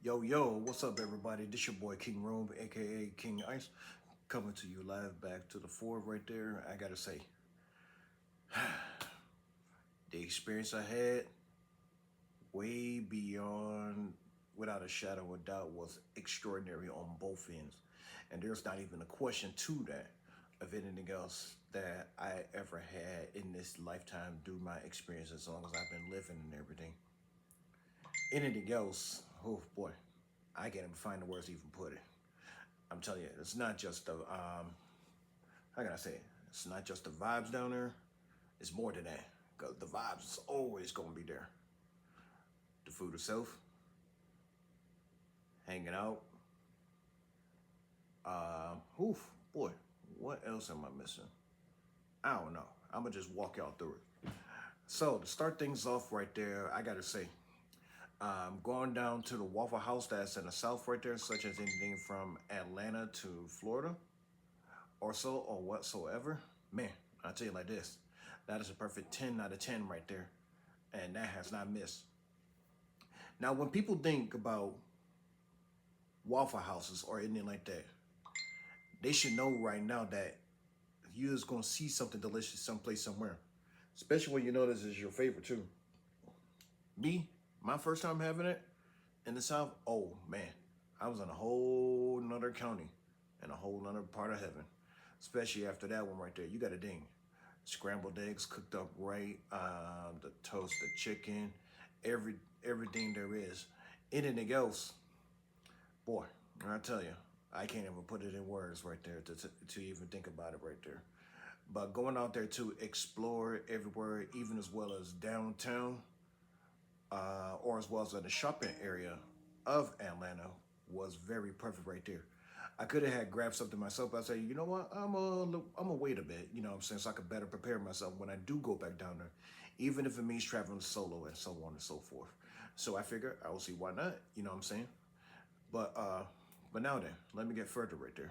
Yo, yo, what's up, everybody? This your boy King Rome, aka King Ice, coming to you live back to the fourth right there. I gotta say, the experience I had, way beyond, without a shadow of a doubt, was extraordinary on both ends. And there's not even a question to that of anything else that I ever had in this lifetime through my experience as long as I've been living and everything. Anything else, oh boy, I can't even find the words to even put it. I'm telling you, it's not just the how can I say it? It's not just the vibes down there. It's more than that. Cause the vibes is always gonna be there. The food itself, hanging out. Oof, boy, what else am I missing? I don't know. I'm gonna just walk y'all through it. So to start things off right there, I gotta say, going down to the Waffle House that's in the South right there, such as anything from Atlanta to Florida, or so or whatsoever, man, I'll tell you like this. That is a perfect 10 out of 10 right there. And that has not missed. Now, when people think about Waffle Houses or anything like that, they should know right now that you is going to see something delicious someplace somewhere. Especially when you know this is your favorite too. Me, my first time having it in the South, oh man, I was in a whole nother county and a whole nother part of heaven. Especially after that one right there. You got a ding. Scrambled eggs cooked up right, the toast, the chicken, every everything there is. Anything else, boy, I tell you, I can't even put it in words right there to even think about it right there. But going out there to explore everywhere, even as well as downtown, or as well as in the shopping area of Atlanta, was very perfect right there. I could have had grabbed something myself, but I say, you know what, I'm gonna wait a bit, you know what I'm saying, so I could better prepare myself when I do go back down there, even if it means traveling solo and so on and so forth. So I figure I will see why not, you know what I'm saying. But uh, but now then, let me get further right there.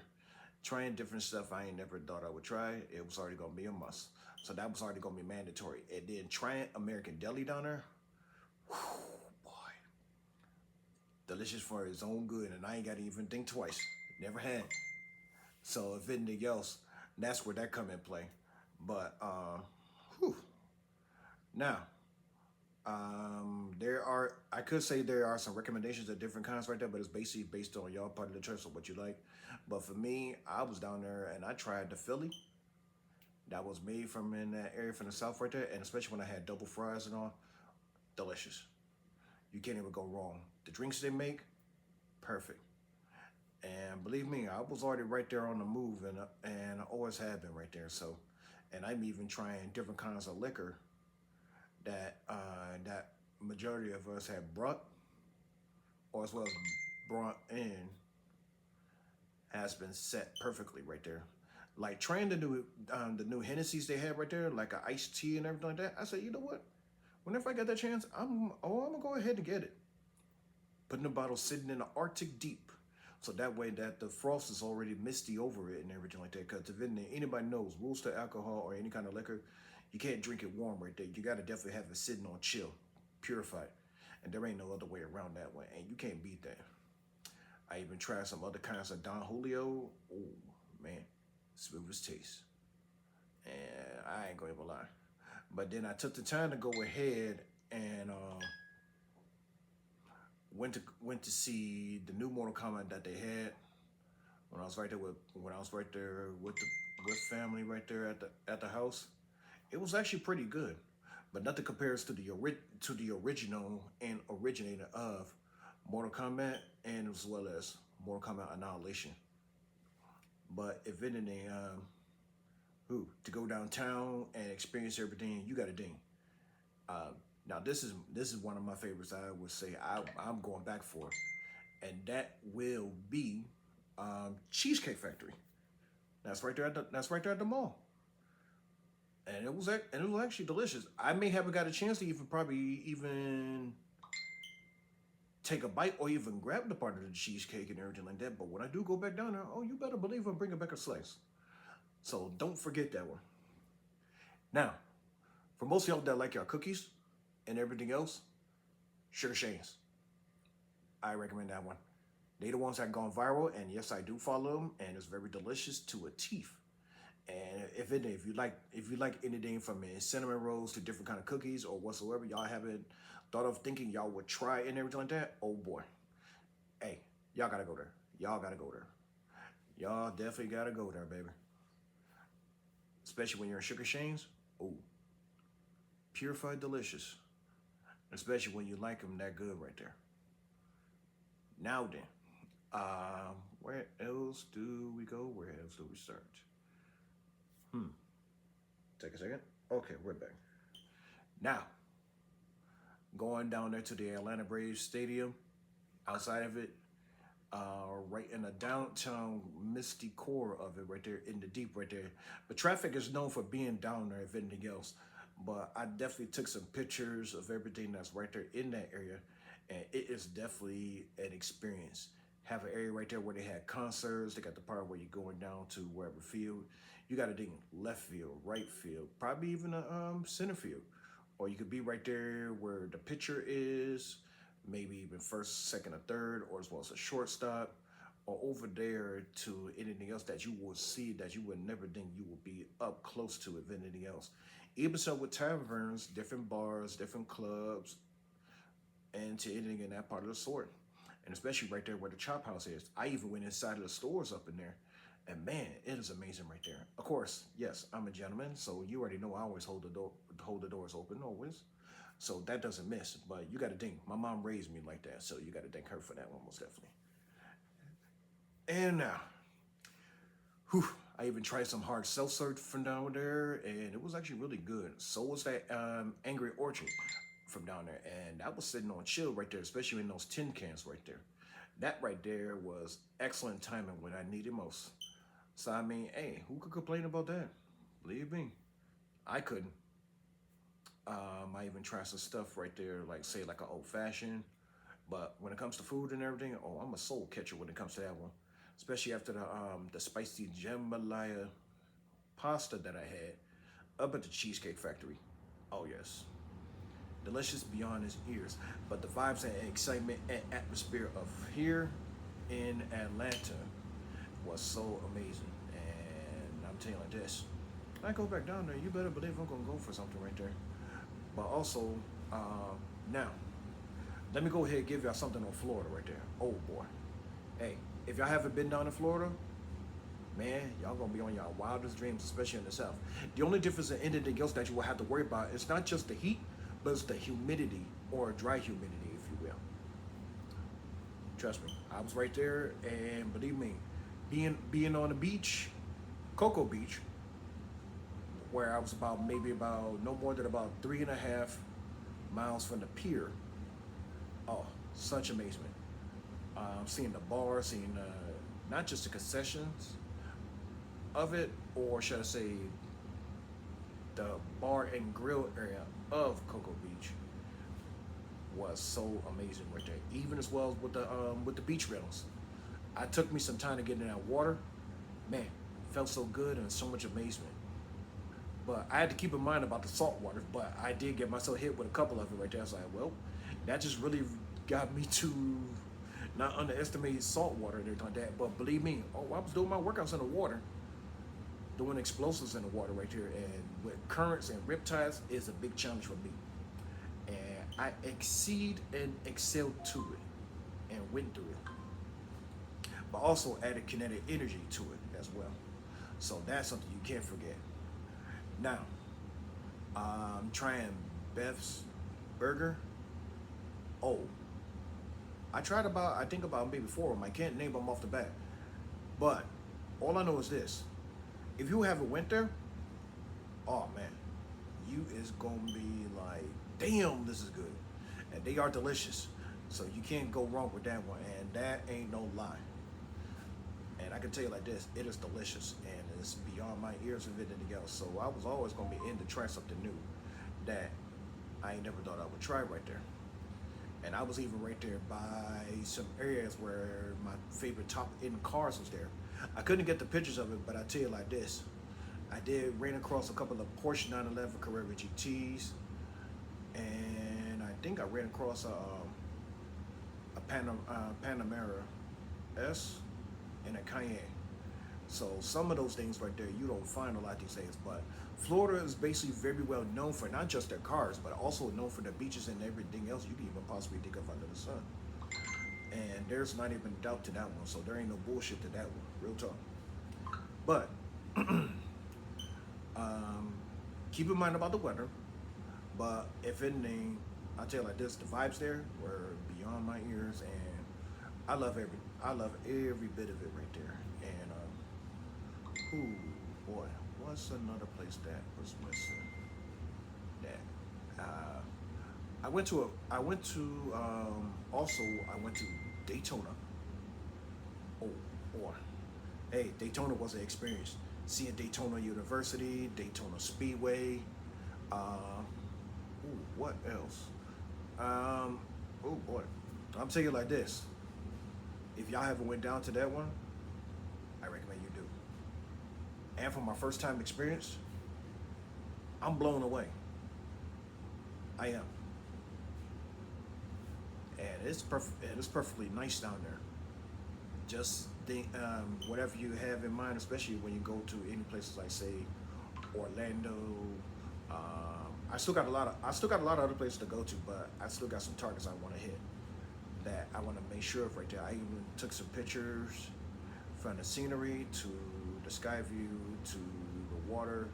Trying different stuff I ain't never thought I would try. It was already gonna be a must. So that was already gonna be mandatory. And then trying American Deli down there, whew, boy, delicious for its own good, and I ain't gotta even think twice. Never had. So if anything else, that's where that come in play. But whew, now there are, I could say there are some recommendations of different kinds right there, but it's basically based on y'all part of the choice of what you like. But for me, I was down there and I tried the Philly that was made from in that area from the south right there, and especially when I had double fries and all, delicious. You can't even go wrong. The drinks they make, perfect. And believe me, I was already right there on the move, and I always have been right there. So, and I'm even trying different kinds of liquor that majority of us have brought, or as well as brought in, has been set perfectly right there. Like trying the new Hennessy's they have right there, like a iced tea and everything like that. I said, you know what? Whenever I get that chance, I'm gonna go ahead and get it. Putting the bottle sitting in the Arctic deep. So that way that the frost is already misty over it and everything like that. Because if anybody knows rules to alcohol or any kind of liquor, you can't drink it warm right there. You gotta definitely have it sitting on chill, purified. And there ain't no other way around that way. And you can't beat that. I even tried some other kinds of Don Julio. Oh man, smooth as taste. And I ain't gonna even lie. But then I took the time to go ahead and went to see the new Mortal Kombat that they had when I was right there with family right there at the house. It was actually pretty good, but nothing compares to the original and originator of Mortal Kombat and as well as Mortal Kombat Annihilation. But if anything, who to go downtown and experience everything, you got to ding. Um, Now this is one of my favorites. I would say I'm going back for, and that will be Cheesecake Factory. That's right there at the mall, and it was actually delicious. I may haven't got a chance to even probably even take a bite or even grab the part of the cheesecake and everything like that. But when I do go back down there, oh, you better believe I'm bringing back a slice. So don't forget that one. Now, for most of y'all that like your cookies and everything else, Sugar Shane's. I recommend that one. They the ones that gone viral, and yes, I do follow them, and it's very delicious to a teeth. And if you like anything from cinnamon rolls to different kind of cookies or whatsoever y'all haven't thought of thinking y'all would try and everything like that, oh boy, hey, y'all gotta go there. Y'all gotta go there. Y'all definitely gotta go there, baby. Especially when you're in Sugar Shane's. Oh, purified delicious. Especially when you like them that good right there. Now then, where else do we go? Where else do we start? Take a second. Okay, we're back. Now, going down there to the Atlanta Braves Stadium, outside of it, right in the downtown misty core of it, right there in the deep, right there. But traffic is known for being down there, if anything else. But I definitely took some pictures of everything that's right there in that area, and it is definitely an experience. Have an area right there where they had concerts. They got the part where you're going down to wherever field. You got to dig left field, right field, probably even a center field, or you could be right there where the pitcher is, maybe even first, second, or third, or as well as a shortstop, or over there to anything else that you will see that you would never think you would be up close to, if anything else. Even so with taverns, different bars, different clubs, and to anything in that part of the sort. And especially right there where the chop house is. I even went inside of the stores up in there. And man, it is amazing right there. Of course, yes, I'm a gentleman, so you already know I always hold the doors open, always. So that doesn't miss. But you gotta think, my mom raised me like that, so you gotta thank her for that one, most definitely. And now, whew, I even tried some hard seltzer from down there, and it was actually really good. So was that Angry Orchard from down there, and that was sitting on chill right there, especially in those tin cans right there. That right there was excellent timing when I needed most. So I mean, hey, who could complain about that? Believe me, I couldn't. I even tried some stuff right there, like say like an old fashioned. But when it comes to food and everything, oh, I'm a soul catcher when it comes to that one. Especially after the spicy jambalaya pasta that I had up at the Cheesecake Factory. Oh yes, delicious beyond his ears. But the vibes and excitement and atmosphere of here in Atlanta was so amazing. And I'm telling you like this, when I go back down there, you better believe I'm gonna go for something right there. But also, now, let me go ahead and give y'all something on Florida right there. Oh boy. Hey, if y'all haven't been down in Florida, man, y'all gonna be on your wildest dreams, especially in the South. The only difference in anything else that you will have to worry about is not just the heat, but it's the humidity or dry humidity, if you will. Trust me, I was right there, and believe me, being on the beach, Cocoa Beach, where I was about maybe about no more than about 3.5 miles from the pier. Oh, such amazement. Seeing the bar, seeing not just the concessions of it, or should I say, the bar and grill area of Cocoa Beach was so amazing right there. Even as well as with the beach rentals. I took me some time to get in that water. Man, felt so good and so much amazement. But I had to keep in mind about the salt water. But I did get myself hit with a couple of it right there. I was like, well, that just really got me to not underestimate salt water and everything like that. But believe me, oh, I was doing my workouts in the water, doing explosives in the water right here, and with currents and riptides is a big challenge for me. And I exceed and excel to it and went through it. But also added kinetic energy to it as well. So that's something you can't forget. Now, I'm trying Beth's Burger. Oh, I think about maybe 4 of them. I can't name them off the bat. But all I know is this. If you haven't went there, oh man, you is gonna be like, damn, this is good. And they are delicious. So you can't go wrong with that one. And that ain't no lie. And I can tell you like this, it is delicious and it's beyond my ears of anything else. So I was always gonna be in to try something new that I ain't never thought I would try right there. And I was even right there by some areas where my favorite top end cars was there. I couldn't get the pictures of it, but I tell you like this. I did ran across a couple of Porsche 911 Carrera GTs, and I think I ran across a Panamera S, and a Cayenne. So some of those things right there you don't find a lot these days. But Florida is basically very well known for not just their cars, but also known for the beaches and everything else you can even possibly think of under the sun. And there's not even doubt to that one. So there ain't no bullshit to that one. Real talk. But um, keep in mind about the weather. But if anything, I'll tell you like this: the vibes there were beyond my ears, and I love every bit of it right there. And ooh boy, what's another place that was missing? That also I went to Daytona. Oh boy, hey, Daytona was an experience. Seeing Daytona University, Daytona Speedway. Uh, ooh, what else? Oh boy, I'm telling you like this. If y'all haven't went down to that one, I recommend you do. And for my first time experience, I'm blown away. I am, and it's perfect. And it's perfectly nice down there. Just think, whatever you have in mind, especially when you go to any places like say Orlando. I still got a lot of other places to go to, but I still got some targets I want to hit that I want to make sure of right there. I even took some pictures from the scenery to the sky view to the water,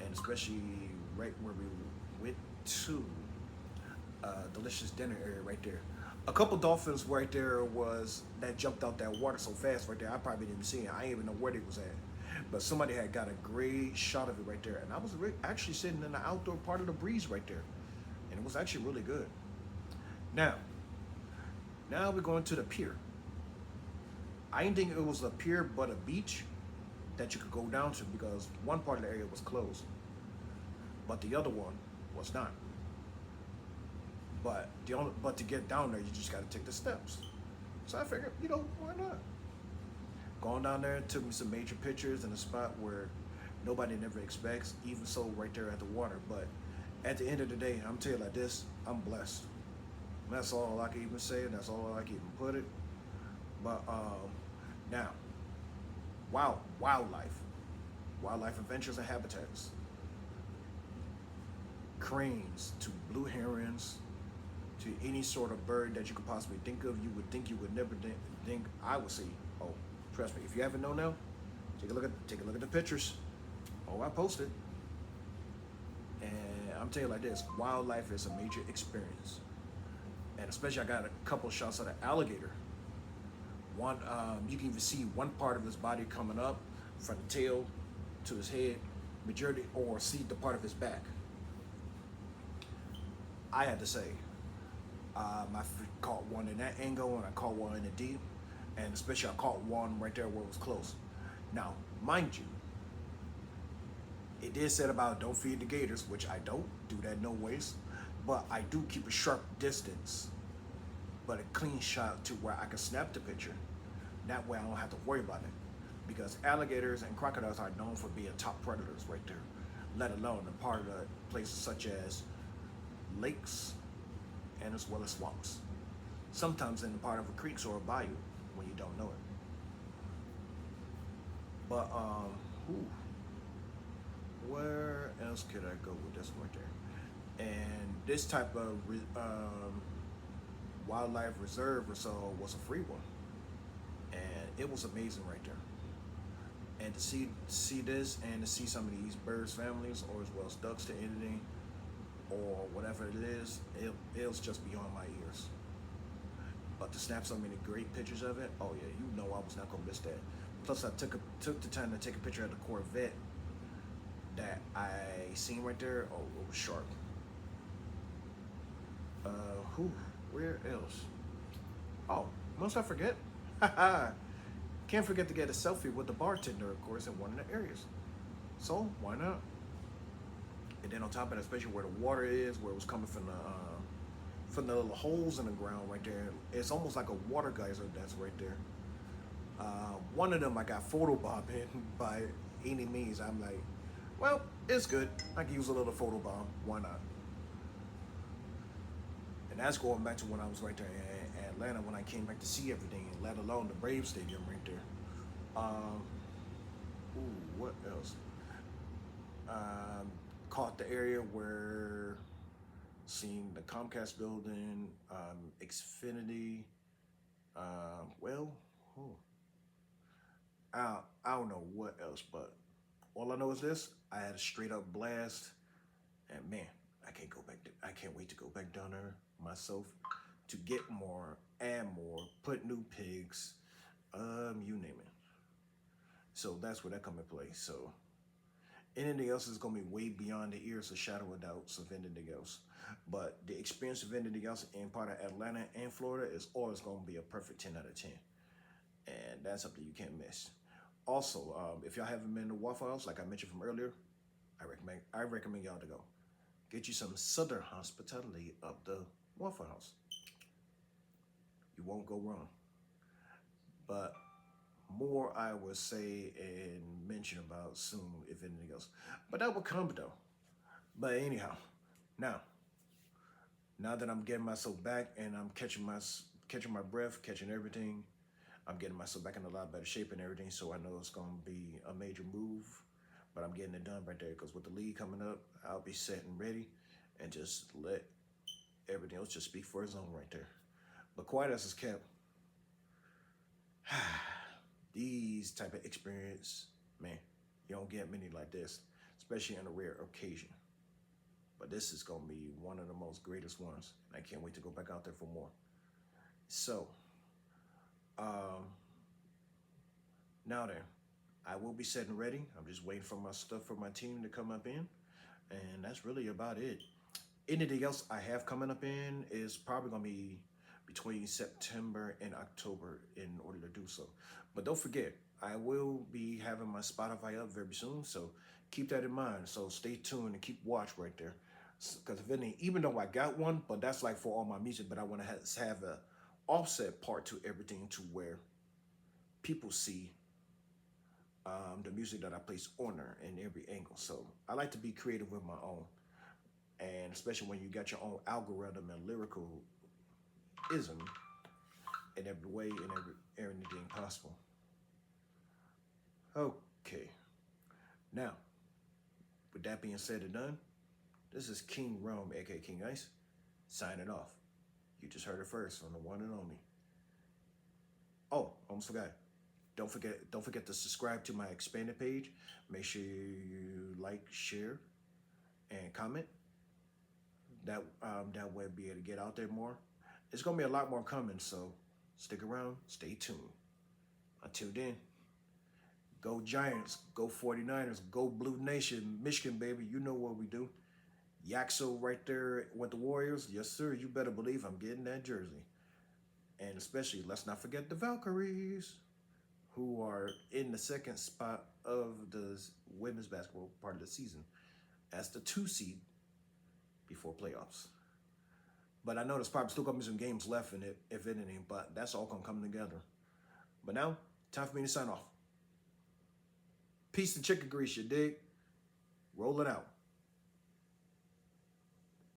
and especially right where we went to delicious dinner area right there. A couple dolphins right there was that jumped out that water so fast right there. I probably didn't see it. I didn't even know where they was at. But somebody had got a great shot of it right there, and I was actually sitting in the outdoor part of the breeze right there, and it was actually really good. Now, now we're going to the pier. I didn't think it was a pier, but a beach that you could go down to because one part of the area was closed, but the other one was not. But to get down there, you just got to take the steps. So I figured, why not? Going down there, took me some major pictures in a spot where nobody never expects, even so right there at the water. But at the end of the day, I'm telling you like this, I'm blessed. And that's all I can even say, and that's all I can even put it. But now, wildlife adventures and habitats. Cranes to blue herons to any sort of bird that you could possibly think of, you would never think I would see. Oh, trust me, if you haven't known now, take a look at the pictures. Oh, I posted. And I'm telling you like this, wildlife is a major experience. And especially I got a couple shots of the alligator. One, you can even see one part of his body coming up from the tail to his head, majority, or see the part of his back. I had to say, I caught one in that angle, and I caught one in the deep, and especially I caught one right there where it was close. Now, mind you, it did say about don't feed the gators, which I don't do that no ways, but I do keep a sharp distance, but a clean shot to where I can snap the picture. That way I don't have to worry about it, because alligators and crocodiles are known for being top predators right there, let alone a part of the places such as lakes and as well as swamps. Sometimes in the part of a creek or a bayou when you don't know it. But where else could I go with this right there? And this type of wildlife reserve or so was a free one, and it was amazing right there. And to see this and to see some of these birds families, or as well as ducks to anything, or whatever it is, it was just beyond my ears. But to snap so many great pictures of it, oh yeah, I was not gonna miss that. Plus I took the time to take a picture of the Corvette that I seen right there. Oh, it was sharp. Where else? Oh, must I forget? Can't forget to get a selfie with the bartender, of course, in one of the areas. So why not? And then on top of that, especially where the water is, where it was coming from the little holes in the ground right there, it's almost like a water geyser that's right there. One of them I got photobombed in by any means. I'm like, well, it's good. I can use a little photobomb. Why not? And that's going back to when I was right there at Atlanta when I came back to see everything, let alone the Braves Stadium right there. Um, what else? Um, Caught the area where seeing the Comcast building, Xfinity. Well, oh, I don't know what else, but all I know is this: I had a straight up blast, and man, I can't go back. I can't wait to go back down there myself to get more, add more, put new pigs, you name it. So that's where that come into play. So anything else is gonna be way beyond the ears of shadow of doubts of anything else. But the experience of anything else in part of Atlanta and Florida is always gonna be a perfect 10 out of 10. And that's something you can't miss. Also, if y'all haven't been to Waffle House, like I mentioned from earlier, I recommend y'all to go. Get you some Southern hospitality of the Waffle House. You won't go wrong. But more I would say and mention about soon, if anything else. But that will come though. But anyhow, now now that I'm getting myself back and I'm catching my breath, catching everything, I'm getting myself back in a lot better shape and everything. So I know it's gonna be a major move, but I'm getting it done right there because with the league coming up, I'll be set and ready, and just let everything else just speak for its own right there. But quiet as it's kept, these type of experience, man, you don't get many like this, especially on a rare occasion. But this is gonna be one of the most greatest ones, and I can't wait to go back out there for more. So, um, now then, I will be setting ready. I'm just waiting for my stuff for my team to come up in, and that's really about it. Anything else I have coming up in is probably gonna be between September and October in order to do so. But don't forget, I will be having my Spotify up very soon, so keep that in mind. So stay tuned and keep watch right there. Because if any, even though I got one, but that's like for all my music, but I want to have a offset part to everything to where people see the music that I place on there in every angle. So I like to be creative with my own, and especially when you got your own algorithm and lyrical ism in every way and everything possible. Okay, now with that being said and done, this is King Rome, aka King Ice, signing off. You just heard it first on the one and only. Oh, almost forgot. Don't forget to subscribe to my expanded page. Make sure you like, share, and comment. That way be able to get out there more. It's gonna be a lot more coming, so stick around, stay tuned. Until then, go Giants, go 49ers, go Blue Nation, Michigan baby. You know what we do. Yaxo right there with the Warriors. Yes, sir. You better believe I'm getting that jersey. And especially, let's not forget the Valkyries, who are in the second spot of the women's basketball part of the season as the 2 seed before playoffs. But I know there's probably still gonna be some games left in it, if anything, but that's all gonna come together. But now, time for me to sign off. Peace and chicken grease, you dig? Roll it out.